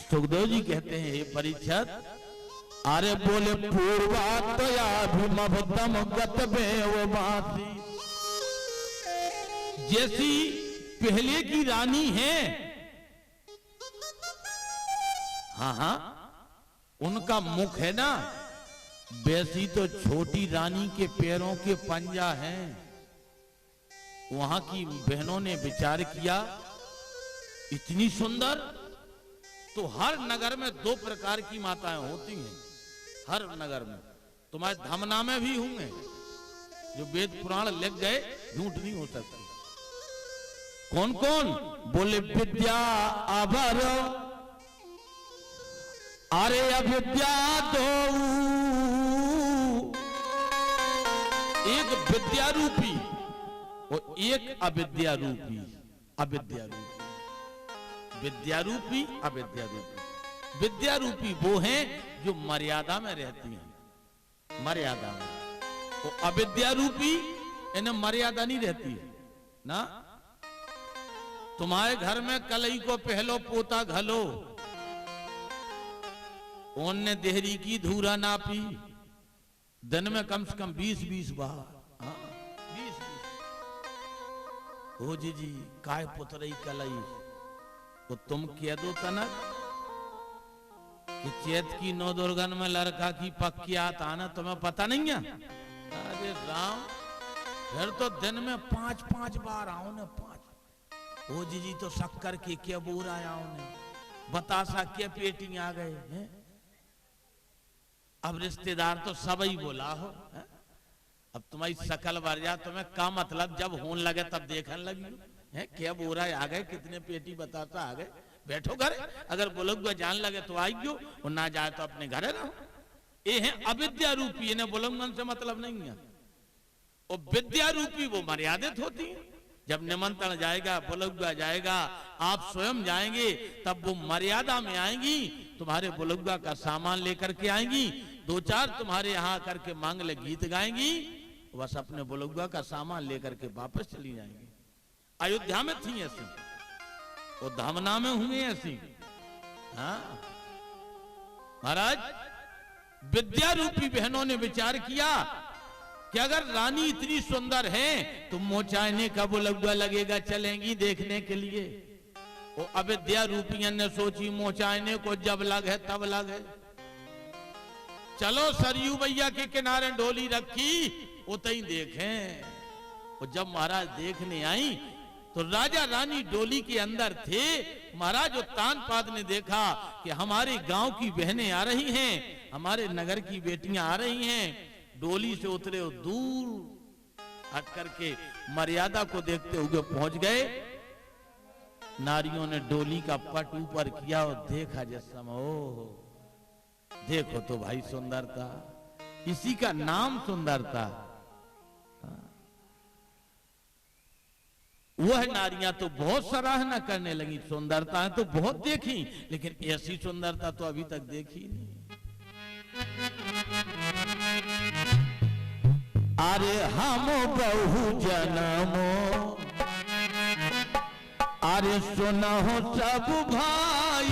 सुखदेव जी कहते हैं, हे परीक्षित, अरे बोले पूर्वातयाभिमभतम गतमेव मासी, जैसी पहले की रानी है, हाँ हाँ उनका मुख है ना, वैसी तो छोटी रानी के पैरों के पंजा हैं। वहां की बहनों ने विचार किया, इतनी सुंदर तो हर नगर में 2 प्रकार की माताएं होती हैं, हर नगर में। तुम्हारे धमना में भी होंगे, जो वेद पुराण लिख गए झूठ नहीं हो सकती। कौन कौन? बोले विद्या आभर, अरे अविद्या दो, एक विद्या रूपी और एक अविद्या रूपी। अविद्या रूपी, विद्या रूपी, अविद्या रूपी। विद्या रूपी वो हैं जो मर्यादा में रहती हैं, मर्यादा में। तो अविद्या रूपी इन्हें मर्यादा नहीं रहती है ना। तुम्हारे घर में कलई को पहलो पोता घलो, ओने देहरी की धूरा नापी, दिन में कम से कम 20-20 बार। हाँ, 20-20। हो जी काय पुतरई कलई, तो तुम कह दो तनक कि चैत की 9 दुर्गन में लड़का की पक्कियात आना तुम्हें पता नहीं है। अरे राम, फिर तो दिन में 5-5 बार आओ ने 5। ओ जी तो शक्कर के क्या बोरा आओ ने, बतासा क्या पेटी आ गए हैं। अब रिश्तेदार तो सब ही बोला हो है? अब तुम्हारी शकल भर जा, तुम्हें का मतलब जब होने लगे तब देखने लगी है। क्या बोरा आ गए, कितने पेटी बतासा आ गए, बैठो घर। अगर बोलोगे जान लगे तो आइयो, और ना जाए तो अपने घरे रहो। ये है अविद्या रूपी, इन्हें बोलंगन से मतलब नहीं है। और विद्या रूपी वो मर्यादित होती है। जब निमंत्रण जाएगा, बुलगुआ जाएगा, आप स्वयं जाएंगे, तब वो मर्यादा में आएंगी, तुम्हारे बुलगुआ का सामान लेकर के आएंगी, 2-4 तुम्हारे यहाँ करके मांगले गीत गाएंगी, बस अपने बुलगुआ का सामान लेकर के वापस चली जाएंगी। अयोध्या में थी ऐसी, और धामना में हुए ऐसी। हाँ महाराज, विद्या रूपी बहनों ने विचार किया कि अगर रानी इतनी सुंदर है तो मोचाने का बुलगुआ लगेगा, चलेंगी देखने के लिए। वो अविद्या रूपियन ने सोची मोचाने को जब लगे तब लगे, चलो सरयू मैया के किनारे डोली रखी, उतई देखें। और जब महाराज देखने आई तो राजा रानी डोली के अंदर थे। महाराज तानपाद ने देखा कि हमारे गांव की बहनें आ रही हैं, हमारे नगर की बेटियां आ रही हैं। डोली से उतरे और दूर हट करके मर्यादा को देखते हुए पहुंच गए। नारियों ने डोली का पट ऊपर किया और देखा जिस समय, ओ देखो तो भाई सुंदरता, इसी का नाम सुंदरता। वह नारियां तो बहुत सराहना करने लगी, सुंदरता है तो बहुत देखी, लेकिन ऐसी सुंदरता तो अभी तक देखी नहीं। अरे हम बहु जनमो, अरे सुनो सब भाई,